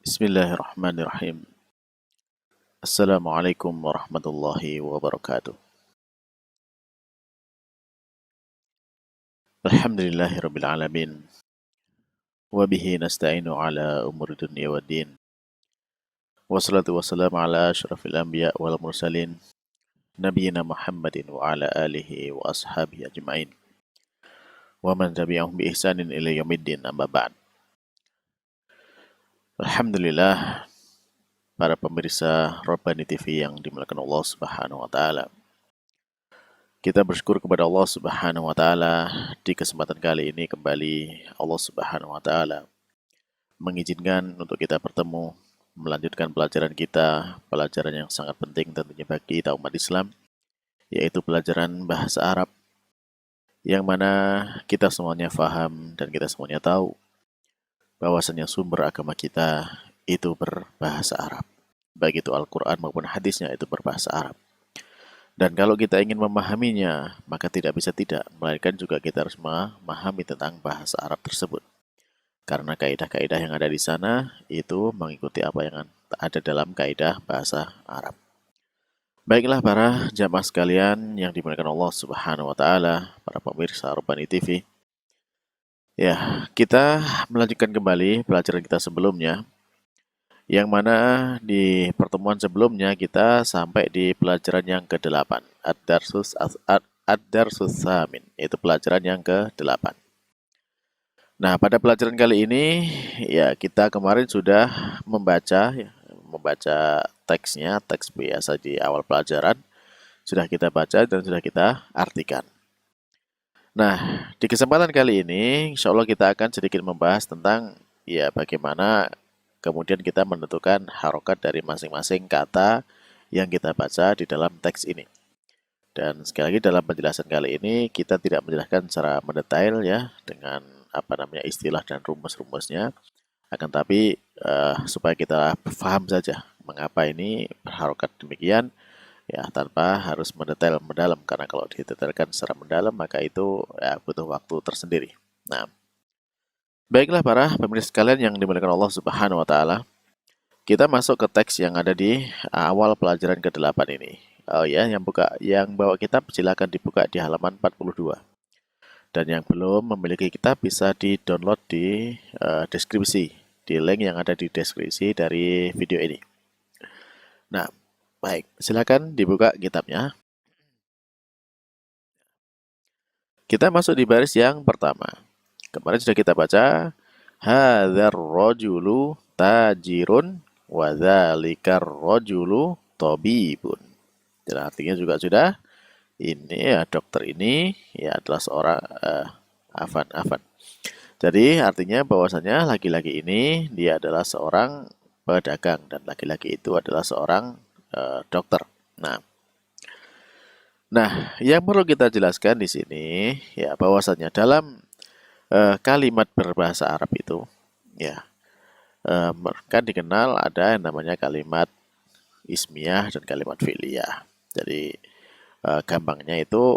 Bismillahirrahmanirrahim. Assalamualaikum warahmatullahi wabarakatuh. Alhamdulillahirabbil alamin. Wa bihi nasta'inu ala umuri dunya waddin. Wassalatu wassalamu ala asyrafil anbiya wal mursalin nabiyina Muhammadin wa ala alihi wa ashabihi ajmain. Wa man tabi'ahum bi ihsanin ila yaumiddin, amma ba'd. Alhamdulillah, para pemirsa Rabbani TV yang dimuliakan Allah Subhanahu wa taala. Kita bersyukur kepada Allah Subhanahu wa taala di kesempatan kali ini kembali Allah Subhanahu wa taala mengizinkan untuk kita bertemu melanjutkan pelajaran kita, pelajaran yang sangat penting tentunya bagi kita umat Islam, yaitu pelajaran bahasa Arab, yang mana kita semuanya faham dan kita semuanya tahu bahwasanya sumber agama kita itu berbahasa Arab, baik itu Al-Quran maupun hadisnya itu berbahasa Arab. Dan kalau kita ingin memahaminya, maka tidak bisa tidak, melainkan juga kita harus memahami tentang bahasa Arab tersebut. Karena kaidah-kaidah yang ada di sana itu mengikuti apa yang ada dalam kaidah bahasa Arab. Baiklah para jamaah sekalian yang dimuliakan Allah Subhanahu wa taala, para pemirsa Rabbani TV. Ya, kita melanjutkan kembali pelajaran kita sebelumnya, yang mana di pertemuan sebelumnya kita sampai di pelajaran yang ke-8, Ad-Darsus Samin, yaitu pelajaran yang ke-8. Nah, pada pelajaran kali ini ya kita kemarin sudah membaca teksnya, teks biasa di awal pelajaran sudah kita baca dan sudah kita artikan. Nah, di kesempatan kali ini insya Allah kita akan sedikit membahas tentang ya bagaimana kemudian kita menentukan harokat dari masing-masing kata yang kita baca di dalam teks ini. Dan sekali lagi dalam penjelasan kali ini kita tidak menjelaskan secara mendetail ya dengan istilah dan rumus-rumusnya, akan tapi supaya kita paham saja mengapa ini berharokat demikian ya, tanpa harus mendetail mendalam, karena kalau didetailkan secara mendalam maka itu ya butuh waktu tersendiri. Nah, baiklah para pemirsa sekalian yang dimuliakan Allah Subhanahu wa taala, kita masuk ke teks yang ada di awal pelajaran ke-8 ini. Oh ya, yang bawa kitab silakan dibuka di halaman 42. Dan yang belum memiliki kitab bisa di-download di deskripsi, di link yang ada di deskripsi dari video ini. Nah, baik, silakan dibuka kitabnya. Kita masuk di baris yang pertama. Kemarin sudah kita baca, hadzar rajulu tajirun wa dzalikar rajulu tabibun. Dan artinya juga sudah, ini ya dokter ini ya adalah seorang afan. Jadi artinya bahwasanya laki-laki ini dia adalah seorang pedagang dan laki-laki itu adalah seorang dokter. Nah, yang perlu kita jelaskan di sini ya bahwasanya dalam kalimat berbahasa Arab itu ya kan dikenal ada yang namanya kalimat ismiyah dan kalimat fi'liyah. Jadi gampangnya itu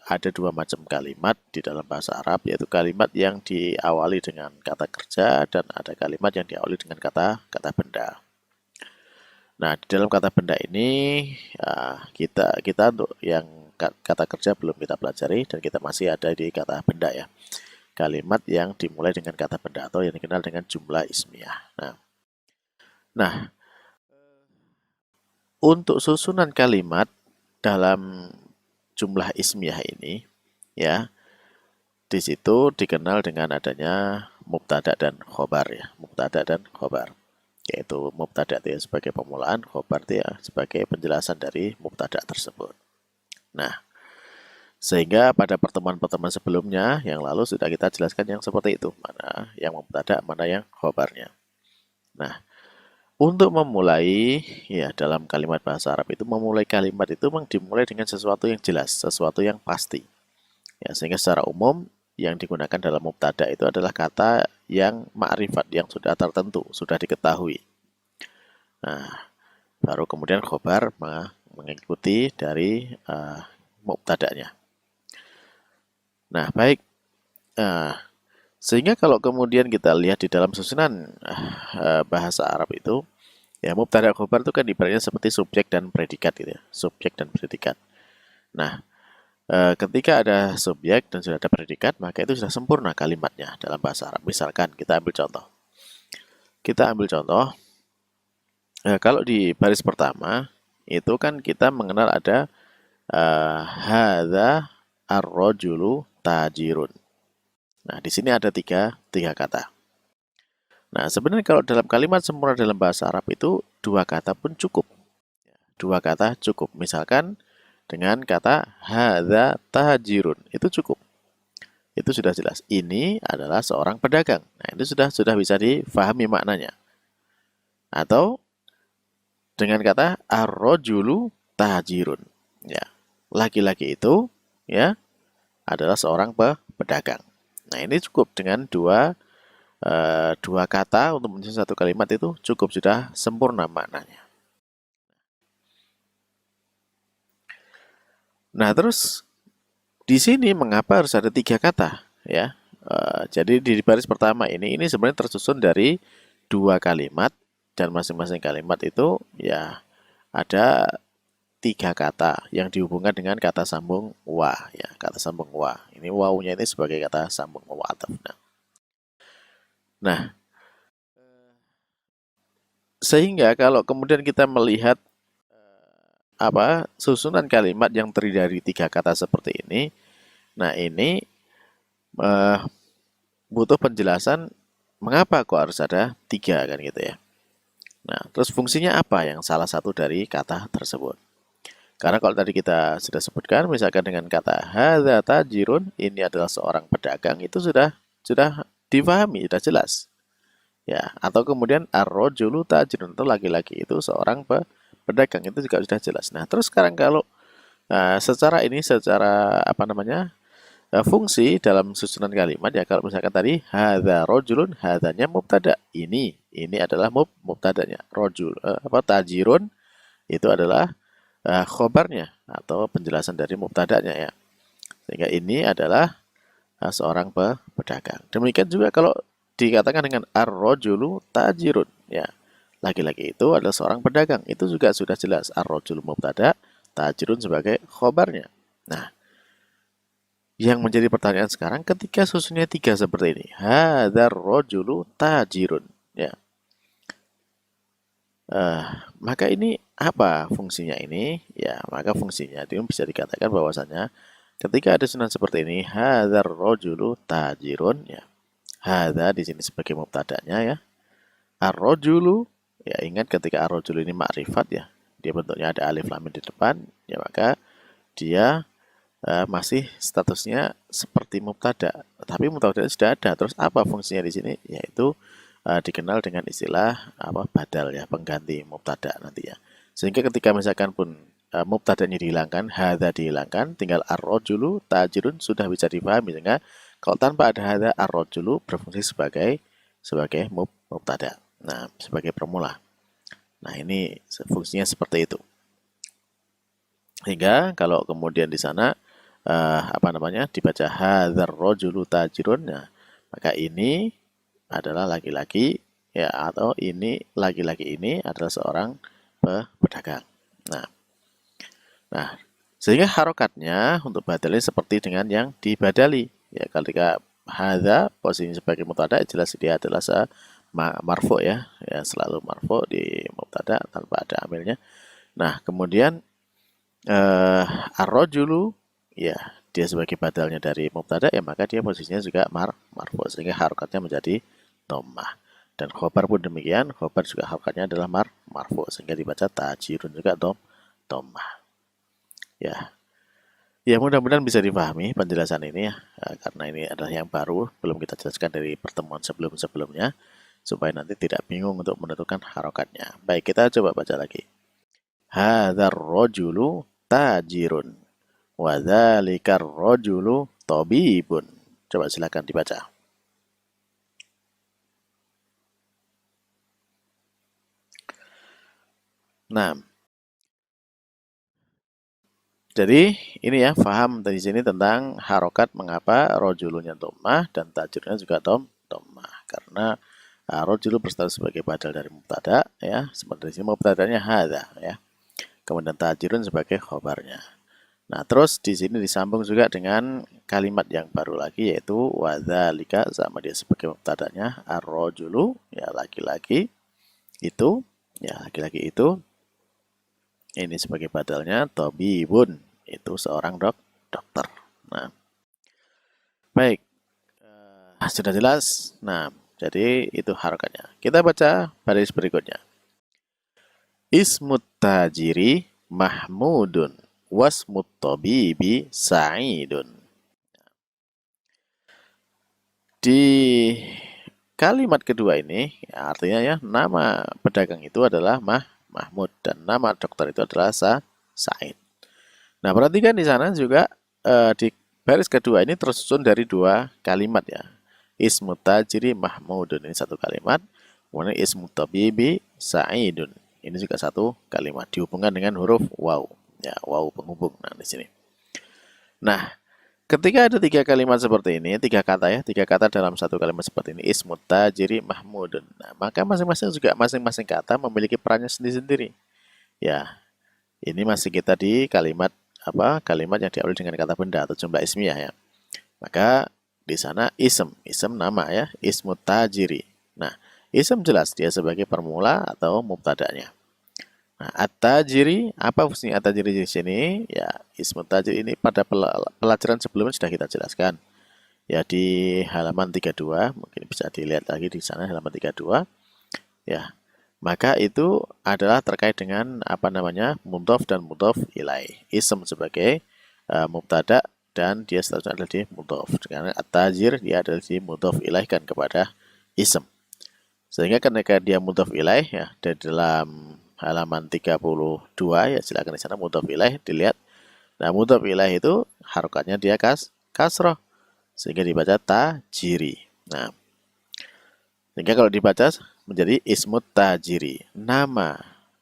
ada dua macam kalimat di dalam bahasa Arab, yaitu kalimat yang diawali dengan kata kerja dan ada kalimat yang diawali dengan kata benda. Nah, di dalam kata benda ini kita untuk yang kata kerja belum kita pelajari dan kita masih ada di kata benda ya. Kalimat yang dimulai dengan kata benda atau yang dikenal dengan jumlah ismiyah. Nah, untuk susunan kalimat dalam jumlah ismiyah ini ya, di situ dikenal dengan adanya mubtada dan khobar ya, mubtada dan khobar. Yaitu mubtada itu sebagai permulaan, khobar itu ya sebagai penjelasan dari mubtada tersebut. Nah, sehingga pada pertemuan-pertemuan sebelumnya yang lalu sudah kita jelaskan yang seperti itu, mana yang mubtada, mana yang khobarnya. Nah, untuk memulai ya dalam kalimat bahasa Arab itu, memulai kalimat itu memang dimulai dengan sesuatu yang jelas, sesuatu yang pasti. Ya, sehingga secara umum yang digunakan dalam mubtada itu adalah kata yang ma'rifat, yang sudah tertentu, sudah diketahui. Nah, baru kemudian khobar mengikuti dari mubtadanya. Nah, baik. Sehingga kalau kemudian kita lihat di dalam susunan bahasa Arab itu, ya mubtada khobar itu kan ibaratnya seperti subjek dan predikat gitu ya, subjek dan predikat. Nah, ketika ada subjek dan sudah ada predikat, maka itu sudah sempurna kalimatnya dalam bahasa Arab. Misalkan kita ambil contoh. Kita ambil contoh, kalau di baris pertama itu kan kita mengenal ada hadza ar-rajulu tajirun. Nah, di sini ada tiga kata. Nah, sebenarnya kalau dalam kalimat sempurna dalam bahasa Arab itu dua kata pun cukup. Dua kata cukup. Misalkan dengan kata hadza tajirun, itu cukup. Itu sudah jelas. Ini adalah seorang pedagang. Nah, itu sudah bisa difahami maknanya. Atau dengan kata ar-rajulu tajirun. Ya, laki-laki itu ya adalah seorang pedagang. Nah, ini cukup dengan dua kata untuk menyusun satu kalimat itu cukup sudah sempurna maknanya. Nah, terus di sini mengapa harus ada tiga kata ya? Jadi di baris pertama ini sebenarnya tersusun dari dua kalimat dan masing-masing kalimat itu ya ada tiga kata yang dihubungkan dengan kata sambung wa ya, kata sambung wa. Ini wawunya ini sebagai kata sambung mu'athaf. Nah, sehingga kalau kemudian kita melihat susunan kalimat yang terdiri dari tiga kata seperti ini, nah ini eh, butuh penjelasan mengapa kok harus ada tiga kan gitu ya. Nah, terus fungsinya apa yang salah satu dari kata tersebut? Karena kalau tadi kita sudah sebutkan, misalkan dengan kata hadza tajirun, ini adalah seorang pedagang, itu sudah difahami, sudah jelas. Ya, atau kemudian ar-rajulu tajirun itu laki-laki itu seorang pedagang itu juga sudah jelas. Nah, terus sekarang kalau secara apa namanya? Fungsi dalam susunan kalimat ya kalau misalkan tadi hadza rajulun, hadzanya mubtada. Ini adalah mubtadanya. Rajul tajirun itu adalah khobarnya atau penjelasan dari mubtadanya ya. Sehingga ini adalah seorang pedagang. Demikian juga kalau dikatakan dengan ar-rajulu tajirun ya. Laki-laki itu adalah seorang pedagang. Itu juga sudah jelas ar-rajulu mubtada, tajirun sebagai khobarnya. Nah, yang menjadi pertanyaan sekarang ketika susunnya tiga seperti ini. Hadzar rajulu tajirun. Ya. Eh, maka ini apa fungsinya ini? Ya, maka fungsinya itu bisa dikatakan bahwasanya ketika ada susunan seperti ini, hadzar rajulu tajirun ya. Hadza di sini sebagai mubtadanya ya. Ar-rajulu ya ingat ketika ar-rajulu ini makrifat ya. Dia bentuknya ada alif lam di depan ya maka dia masih statusnya seperti mubtada, tapi mubtada sudah ada. Terus apa fungsinya di sini? Yaitu dikenal dengan istilah badal ya, pengganti mubtada nanti ya. Sehingga ketika misalkan pun mubtadanya dihilangkan, hadza dihilangkan, tinggal ar-rajulu tajirun sudah bisa dipahami sehingga kalau tanpa ada hadza ar-rajulu berfungsi sebagai mubtada. Nah, sebagai permula. Nah, ini fungsinya seperti itu. Sehingga kalau kemudian di sana dibaca hadzar rajulu tajirun, nah, maka ini adalah laki-laki ya atau ini laki-laki ini adalah seorang pedagang. Nah, nah sehingga harokatnya untuk badalnya seperti dengan yang dibadali ya ketika hadza posisinya sebagai mubtada jelas dia adalah marfu ya selalu marfu di mubtada tanpa ada amilnya. Nah, kemudian ar-rajulu ya dia sebagai badalnya dari mubtada ya maka dia posisinya juga marfu sehingga harokatnya menjadi dhammah. Dan khobar pun demikian, khobar juga harokatnya adalah marfu sehingga dibaca tajirun juga dhammah. Ya. Ya mudah-mudahan bisa dipahami penjelasan ini ya karena ini adalah yang baru belum kita jelaskan dari pertemuan sebelum-sebelumnya supaya nanti tidak bingung untuk menentukan harokatnya. Baik, kita coba baca lagi. Hadzar rajulu tajirun. Wadzalikar rajulu tabibun. Coba silakan dibaca. Nah, Jadi ini ya, paham dari sini tentang harokat mengapa rojulunya dhammah dan tajurnya juga dhammah. Karena rojulu berstatus sebagai badal dari mubtada ya, seperti di sini mubtadanya hadza ya. Kemudian tajirun sebagai khobarnya. Nah, terus di sini disambung juga dengan kalimat yang baru lagi yaitu wadzalika, sama dia sebagai mubtadanya, ar-rajulu ya laki-laki itu, ya laki-laki itu. Ini sebagai badalnya tabibun, itu seorang dokter. Nah, baik. Sudah jelas. Nah, jadi itu harokatnya. Kita baca baris berikutnya. Ismut tajiri Mahmudun wasmut tabibi Sa'idun. Di kalimat kedua ini ya, artinya ya nama pedagang itu adalah Mahmud dan nama dokter itu adalah Sa'id. Nah, perhatikan di sana juga di baris kedua ini tersusun dari dua kalimat ya. Ismut tajiri Mahmudun ini satu kalimat, kemudian ismut tabibi Sa'idun. Ini juga satu kalimat dihubungkan dengan huruf waw. Ya, waw penghubung. Nah, di sini. Nah, ketika ada tiga kalimat seperti ini, tiga kata dalam satu kalimat seperti ini, ismut tajiri Mahmudun. Nah, maka masing-masing kata memiliki perannya sendiri-sendiri. Ya, ini masih kita di kalimat kalimat yang diawali dengan kata benda atau jumlah ismiyah ya. Maka di sana ism nama ya, ismut tajiri. Nah, ism jelas dia sebagai permula atau mubtada'nya. Nah, at-tajiri, apa fungsi at-tajiri di sini? Ya, ismut tajiri ini pada pelajaran sebelumnya sudah kita jelaskan. Ya, di halaman 32, mungkin bisa dilihat lagi di sana halaman 32. Ya, maka itu adalah terkait dengan mudhof dan mudhof ilaih. Ism sebagai mubtada dan dia statusnya adalah di mudhof. Karena at-tajir dia adalah di mudhof ilaihkan kepada ism. Sehingga ketika dia mudhof ilaih ya, dari dalam halaman 32 ya, silakan di sana mudhof ilaih dilihat. Nah, mudhof ilaih itu harokatnya dia kasroh sehingga dibaca tajiri. Nah, sehingga kalau dibaca menjadi ismut tajiri.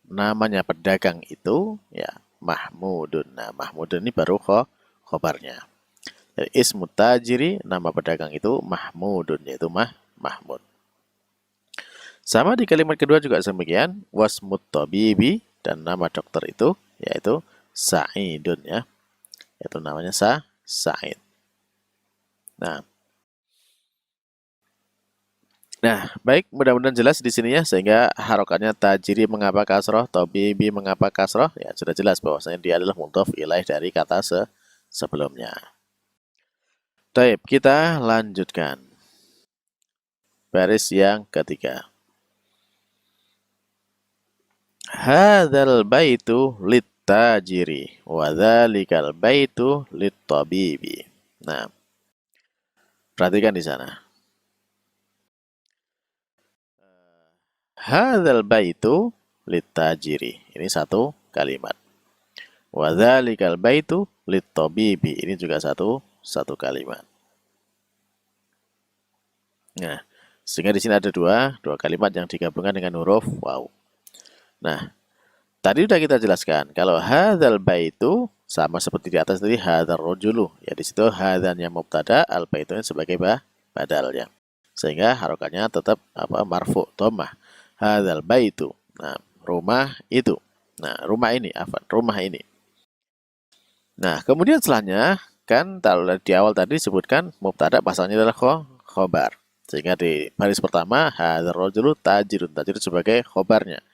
Namanya pedagang itu ya Mahmudun. Nah, Mahmudun ini baru khobarnya. Jadi ismut tajiri, nama pedagang itu Mahmudun, yaitu Mahmud. Sama di kalimat kedua juga demikian, wasmut tabibi, dan nama dokter itu yaitu Sa'idun ya. Yaitu namanya Sa'id. Nah, baik, mudah-mudahan jelas di sini ya, sehingga harokatnya tajiri mengapa kasroh, tabibi mengapa kasroh, ya sudah jelas bahwasanya dia adalah mudhof ilaih dari kata sebelumnya. Baik, kita lanjutkan. Baris yang ketiga. Hadzal baitu lit-tajiri wa dzalikal baitu lit-tabibi. Nah, perhatikan di sana. Hadzal baitu lit-tajiri. Ini satu kalimat. Wa dzalikal baitu lit-tabibi. Ini juga satu kalimat. Nah, sehingga di sini ada dua kalimat yang digabungkan dengan huruf waw. Nah, tadi sudah kita jelaskan kalau hadzal baitu sama seperti di atas tadi hadzal rajulu. Ya di situ hadzannya mubtada, al baitunya sebagai badalnya. Sehingga harokatnya tetap marfu dhammah. Hadzal baitu. Nah, rumah itu. Nah, rumah ini rumah ini. Nah, kemudian setelahnya kan di awal tadi disebutkan mubtada pasalnya adalah khobar. Sehingga di baris pertama hadzal rajulu tajirun sebagai khobarnya.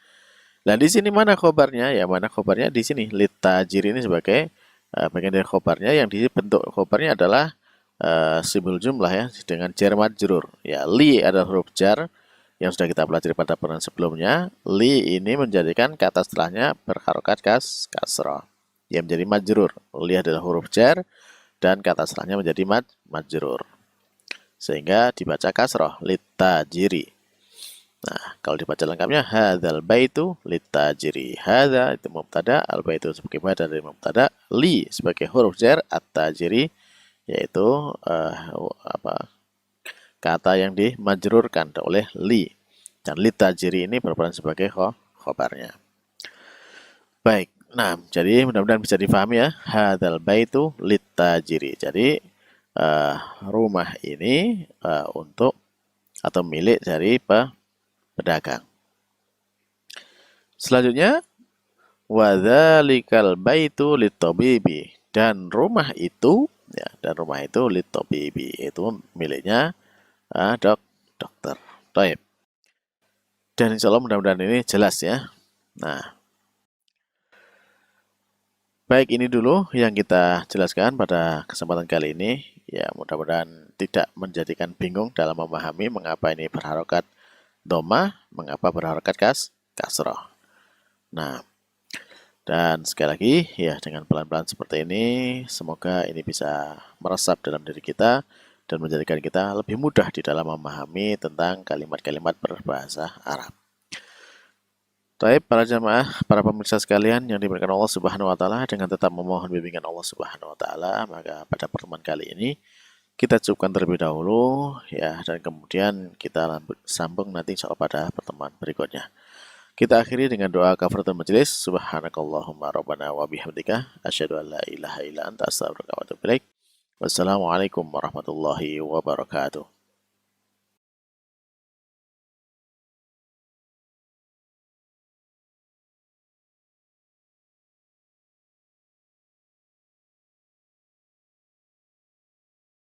Nah, di sini mana khobarnya? Ya, mana khobarnya? Di sini lit tajir ini sebagai bagian dari khobarnya, yang di bentuk khobarnya adalah simbol jumlah ya dengan jar majrur. Ya, li adalah huruf jar yang sudah kita pelajari pada pertemuan sebelumnya. Li ini menjadikan kata setelahnya berharokat kasrah. Yang menjadi majrur. Li adalah huruf jar dan kata setelahnya menjadi majrur. Sehingga dibaca kasrah lit tajiri. Nah, kalau dibaca lengkapnya hadzal baitu lit-tajiri. Hadza itu mubtada, al baitu sebagai badal dari mubtada, li sebagai huruf jar, at-tajiri yaitu kata yang dimajrurkan oleh li. Dan lit-tajiri ini berperan sebagai khobarnya. Baik, Nah, jadi mudah-mudahan bisa difahami ya. Hadzal baitu litajiri. Jadi rumah ini untuk atau milik dari pedagang. Selanjutnya, wadzalikal baitu litabibi, dan rumah itu ya, dan rumah itu litabibi, itu miliknya dokter. Baik. Dan insya Allah mudah-mudahan ini jelas ya. Nah, baik, ini dulu yang kita jelaskan pada kesempatan kali ini. Ya, mudah-mudahan tidak menjadikan bingung dalam memahami mengapa ini berharokat doma, mengapa berharokat kasroh. Nah, dan sekali lagi, ya dengan pelan-pelan seperti ini, semoga ini bisa meresap dalam diri kita dan menjadikan kita lebih mudah di dalam memahami tentang kalimat-kalimat berbahasa Arab. Baik, para jamaah, para pemirsa sekalian yang dimuliakan Allah Subhanahu wa taala, dengan tetap memohon bimbingan Allah Subhanahu wa taala, maka pada pertemuan kali ini kita cukupkan terlebih dahulu ya, dan kemudian kita sambung nanti insya Allah pada pertemuan berikutnya. Kita akhiri dengan doa kafaratul majelis. Subhanakallahumma rabbana wa bihamdika asyhadu an la ilaha illa anta astaghfiruka wa atubu ilaik. Wassalamualaikum warahmatullahi wabarakatuh.